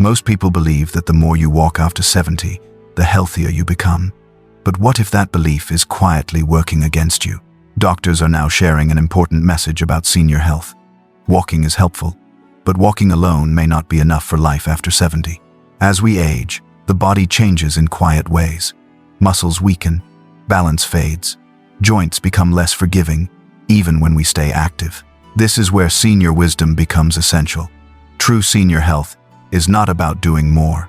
Most people believe that the more you walk after 70, the healthier you become. But what if that belief is quietly working against you? Doctors are now sharing an important message about senior health. Walking is helpful, but walking alone may not be enough for life after 70. As we age, the body changes in quiet ways. Muscles weaken, balance fades, joints become less forgiving, even when we stay active. This is where senior wisdom becomes essential. True senior health is not about doing more,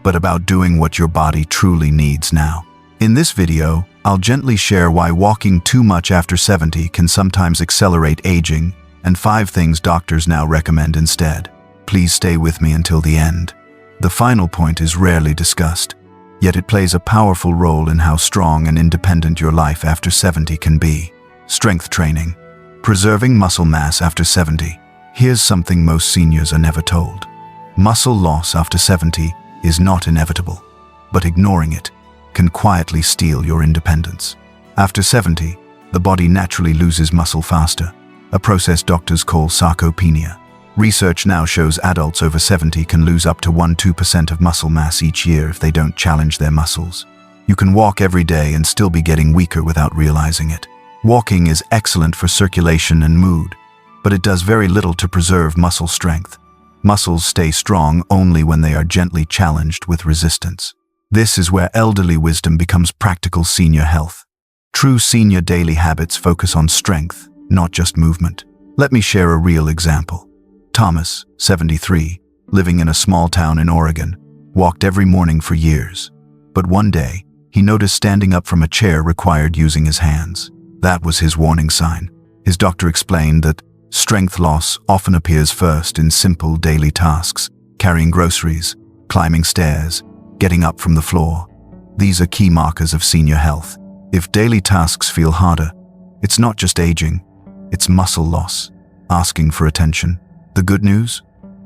but about doing what your body truly needs now. In this video, I'll gently share why walking too much after 70 can sometimes accelerate aging, and 5 things doctors now recommend instead. Please stay with me until the end. The final point is rarely discussed, yet it plays a powerful role in how strong and independent your life after 70 can be. Strength training. Preserving muscle mass after 70. Here's something most seniors are never told. Muscle loss after 70 is not inevitable, but ignoring it can quietly steal your independence. After 70, the body naturally loses muscle faster, a process doctors call sarcopenia. Research now shows adults over 70 can lose up to 1–2% of muscle mass each year if they don't challenge their muscles. You can walk every day and still be getting weaker without realizing it. Walking is excellent for circulation and mood, but it does very little to preserve muscle strength. Muscles stay strong only when they are gently challenged with resistance. This is where elderly wisdom becomes practical senior health. True senior daily habits focus on strength, not just movement. Let me share a real example. Thomas, 73, living in a small town in Oregon, walked every morning for years. But one day, he noticed standing up from a chair required using his hands. That was his warning sign. His doctor explained that strength loss often appears first in simple daily tasks, carrying groceries, climbing stairs, getting up from the floor. These are key markers of senior health. If daily tasks feel harder, it's not just aging, it's muscle loss, asking for attention. The good news?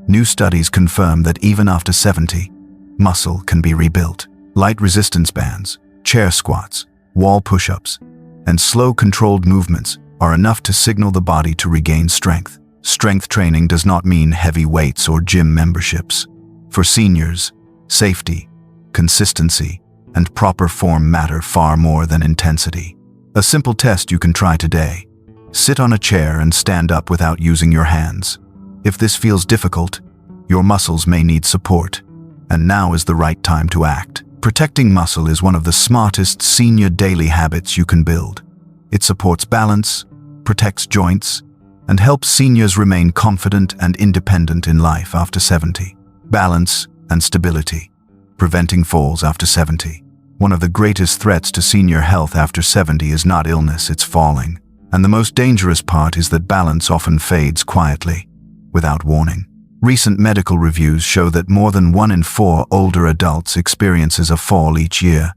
New studies confirm that even after 70, muscle can be rebuilt. Light resistance bands, chair squats, wall push-ups, and slow controlled movements are enough to signal the body to regain strength. Strength training does not mean heavy weights or gym memberships. For seniors, safety, consistency, and proper form matter far more than intensity. A simple test you can try today. Sit on a chair and stand up without using your hands. If this feels difficult, your muscles may need support, and now is the right time to act. Protecting muscle is one of the smartest senior daily habits you can build. It supports balance, protects joints, and helps seniors remain confident and independent in life after 70. Balance and stability. Preventing falls after 70. One of the greatest threats to senior health after 70 is not illness, it's falling. And the most dangerous part is that balance often fades quietly, without warning. Recent medical reviews show that more than 1 in 4 older adults experiences a fall each year,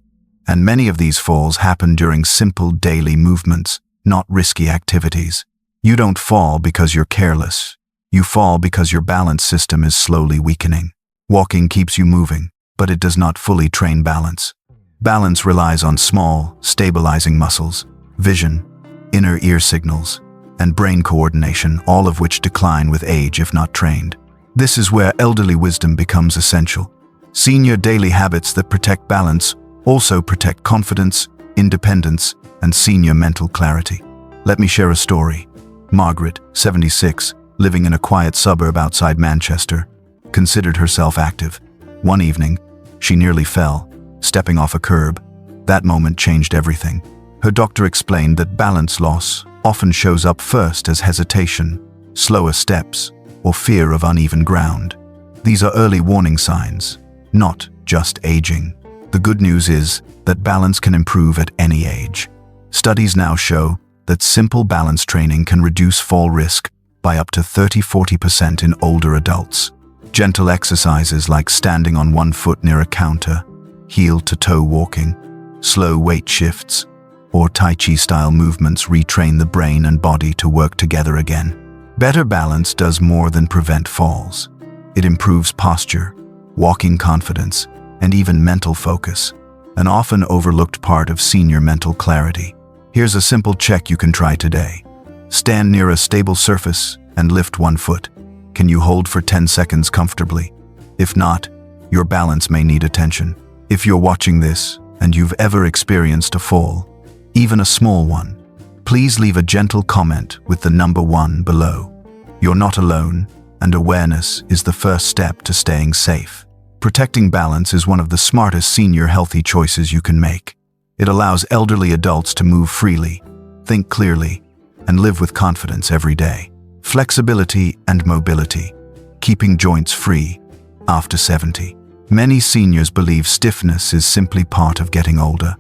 and many of these falls happen during simple daily movements, not risky activities. You don't fall because you're careless. You fall because your balance system is slowly weakening. Walking keeps you moving, but it does not fully train balance. Balance relies on small, stabilizing muscles, vision, inner ear signals, and brain coordination, all of which decline with age if not trained. This is where elderly wisdom becomes essential. Senior daily habits that protect balance also protect confidence, independence, and senior mental clarity. Let me share a story. Margaret, 76, living in a quiet suburb outside Manchester, considered herself active. One evening, she nearly fell, stepping off a curb. That moment changed everything. Her doctor explained that balance loss often shows up first as hesitation, slower steps, or fear of uneven ground. These are early warning signs, not just aging. The good news is that balance can improve at any age. Studies now show that simple balance training can reduce fall risk by up to 30–40% in older adults. Gentle exercises like standing on one foot near a counter, heel-to-toe walking, slow weight shifts, or Tai Chi-style movements retrain the brain and body to work together again. Better balance does more than prevent falls. It improves posture, walking confidence, and even mental focus, an often overlooked part of senior mental clarity. Here's a simple check you can try today. Stand near a stable surface and lift one foot. Can you hold for 10 seconds comfortably? If not, your balance may need attention. If you're watching this and you've ever experienced a fall, even a small one, please leave a gentle comment with the number 1 below. You're not alone, and awareness is the first step to staying safe. Protecting balance is one of the smartest senior healthy choices you can make. It allows elderly adults to move freely, think clearly, and live with confidence every day. Flexibility and mobility, keeping joints free after 70. Many seniors believe stiffness is simply part of getting older,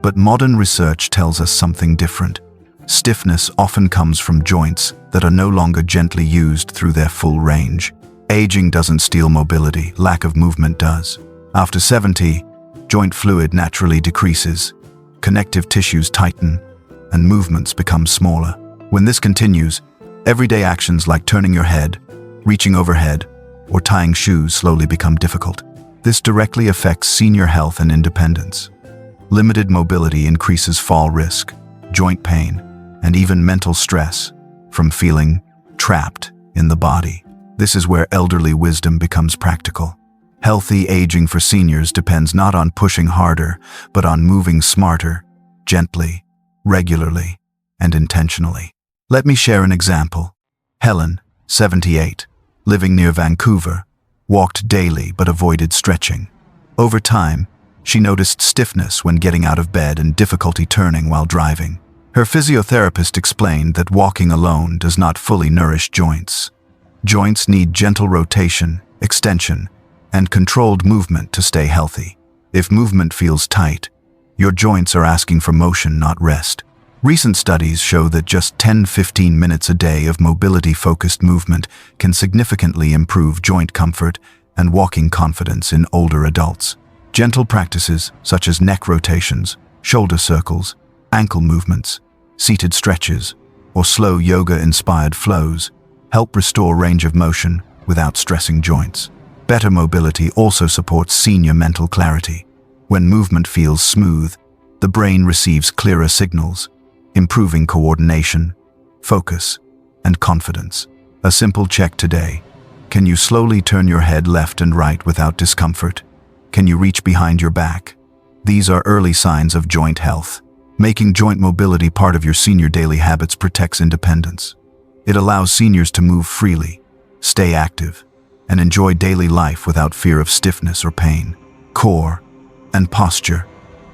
but modern research tells us something different. Stiffness often comes from joints that are no longer gently used through their full range. Aging doesn't steal mobility, lack of movement does. After 70, joint fluid naturally decreases, connective tissues tighten, and movements become smaller. When this continues, everyday actions like turning your head, reaching overhead, or tying shoes slowly become difficult. This directly affects senior health and independence. Limited mobility increases fall risk, joint pain, and even mental stress from feeling trapped in the body. This is where elderly wisdom becomes practical. Healthy aging for seniors depends not on pushing harder, but on moving smarter, gently, regularly, and intentionally. Let me share an example. Helen, 78, living near Vancouver, walked daily but avoided stretching. Over time, she noticed stiffness when getting out of bed and difficulty turning while driving. Her physiotherapist explained that walking alone does not fully nourish joints. Joints need gentle rotation, extension, and controlled movement to stay healthy. If movement feels tight, your joints are asking for motion, not rest. Recent studies show that just 10-15 minutes a day of mobility-focused movement can significantly improve joint comfort and walking confidence in older adults. Gentle practices such as neck rotations, shoulder circles, ankle movements, seated stretches, or slow yoga-inspired flows help restore range of motion without stressing joints. Better mobility also supports senior mental clarity. When movement feels smooth, the brain receives clearer signals, improving coordination, focus, and confidence. A simple check today. Can you slowly turn your head left and right without discomfort? Can you reach behind your back? These are early signs of joint health. Making joint mobility part of your senior daily habits protects independence. It allows seniors to move freely, stay active, and enjoy daily life without fear of stiffness or pain. Core and posture,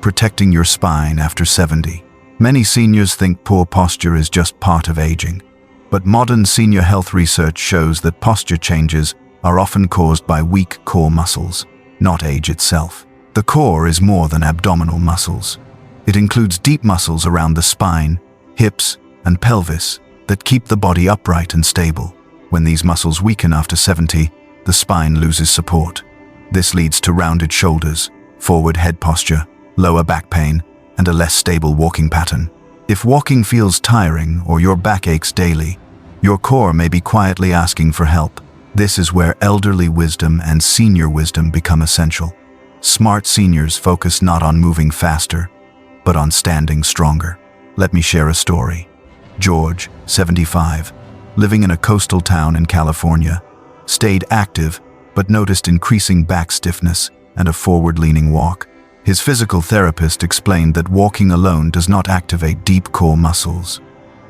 protecting your spine after 70. Many seniors think poor posture is just part of aging, but modern senior health research shows that posture changes are often caused by weak core muscles, not age itself. The core is more than abdominal muscles. It includes deep muscles around the spine, hips, and pelvis that keep the body upright and stable. When these muscles weaken after 70, the spine loses support. This leads to rounded shoulders, forward head posture, lower back pain, and a less stable walking pattern. If walking feels tiring or your back aches daily, your core may be quietly asking for help. This is where elderly wisdom and senior wisdom become essential. Smart seniors focus not on moving faster, but on standing stronger. Let me share a story. George, 75, living in a coastal town in California, stayed active but noticed increasing back stiffness and a forward-leaning walk. His physical therapist explained that walking alone does not activate deep core muscles.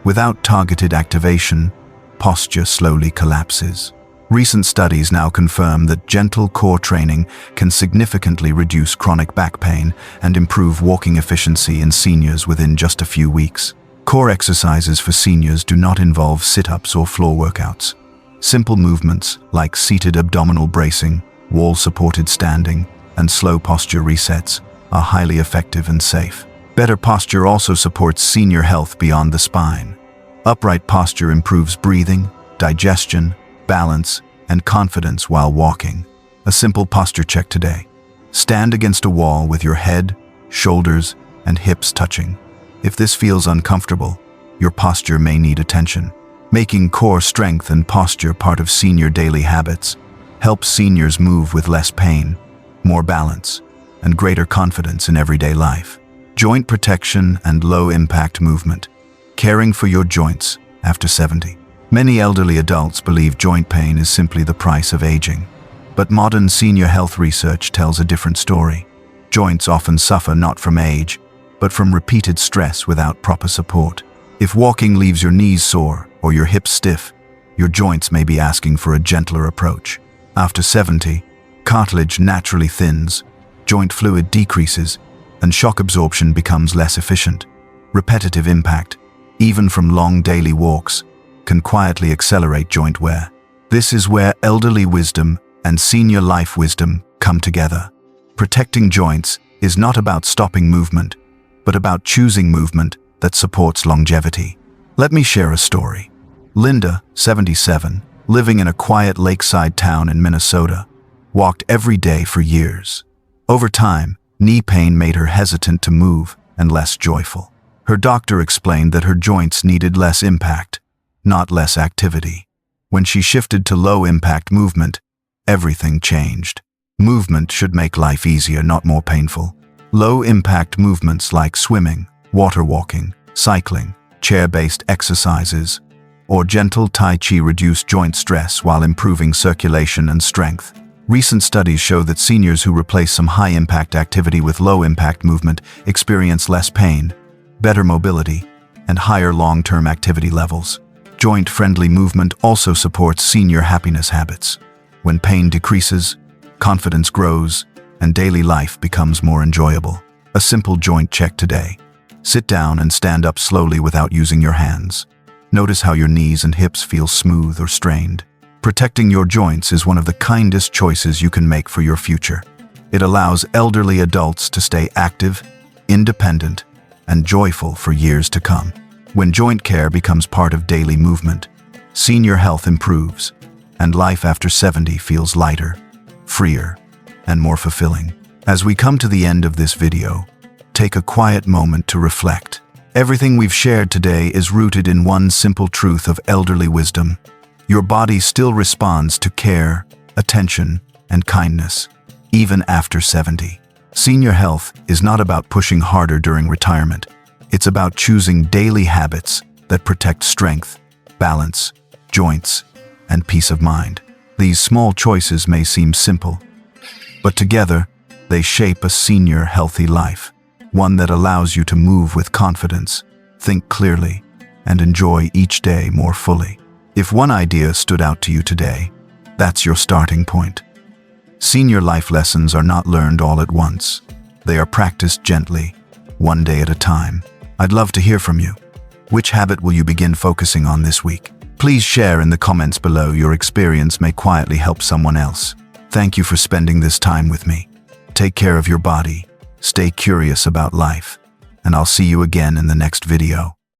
Without targeted activation, posture slowly collapses. Recent studies now confirm that gentle core training can significantly reduce chronic back pain and improve walking efficiency in seniors within just a few weeks. Core exercises for seniors do not involve sit-ups or floor workouts. Simple movements like seated abdominal bracing, wall-supported standing, and slow posture resets are highly effective and safe. Better posture also supports senior health beyond the spine. Upright posture improves breathing, digestion, balance, and confidence while walking. A simple posture check today. Stand against a wall with your head, shoulders, and hips touching. If this feels uncomfortable, your posture may need attention. Making core strength and posture part of senior daily habits helps seniors move with less pain, more balance, and greater confidence in everyday life. Joint protection and low-impact movement. Caring for your joints after 70. Many elderly adults believe joint pain is simply the price of aging. But modern senior health research tells a different story. Joints often suffer not from age, but from repeated stress without proper support. If walking leaves your knees sore or your hips stiff, your joints may be asking for a gentler approach. After 70, cartilage naturally thins, joint fluid decreases, and shock absorption becomes less efficient. Repetitive impact, even from long daily walks, can quietly accelerate joint wear. This is where elderly wisdom and senior life wisdom come together. Protecting joints is not about stopping movement, but about choosing movement that supports longevity. Let me share a story. Linda, 77, living in a quiet lakeside town in Minnesota, walked every day for years. Over time, knee pain made her hesitant to move and less joyful. Her doctor explained that her joints needed less impact, not less activity. When she shifted to low-impact movement, everything changed. Movement should make life easier, not more painful. Low-impact movements like swimming, water walking, cycling, chair-based exercises, or gentle Tai Chi reduce joint stress while improving circulation and strength. Recent studies show that seniors who replace some high-impact activity with low-impact movement experience less pain, better mobility, and higher long-term activity levels. Joint-friendly movement also supports senior happiness habits. When pain decreases, confidence grows, and daily life becomes more enjoyable. A simple joint check today. Sit down and stand up slowly without using your hands. Notice how your knees and hips feel smooth or strained. Protecting your joints is one of the kindest choices you can make for your future. It allows elderly adults to stay active, independent, and joyful for years to come. When joint care becomes part of daily movement, senior health improves, and life after 70 feels lighter, freer, and more fulfilling. As we come to the end of this video, take a quiet moment to reflect. Everything we've shared today is rooted in one simple truth of elderly wisdom. Your body still responds to care, attention, and kindness, even after 70. Senior health is not about pushing harder during retirement. It's about choosing daily habits that protect strength, balance, joints, and peace of mind. These small choices may seem simple, but together, they shape a senior healthy life, one that allows you to move with confidence, think clearly, and enjoy each day more fully. If one idea stood out to you today, that's your starting point. Senior life lessons are not learned all at once. They are practiced gently, one day at a time. I'd love to hear from you. Which habit will you begin focusing on this week? Please share in the comments below. Your experience may quietly help someone else. Thank you for spending this time with me. Take care of your body, stay curious about life, and I'll see you again in the next video.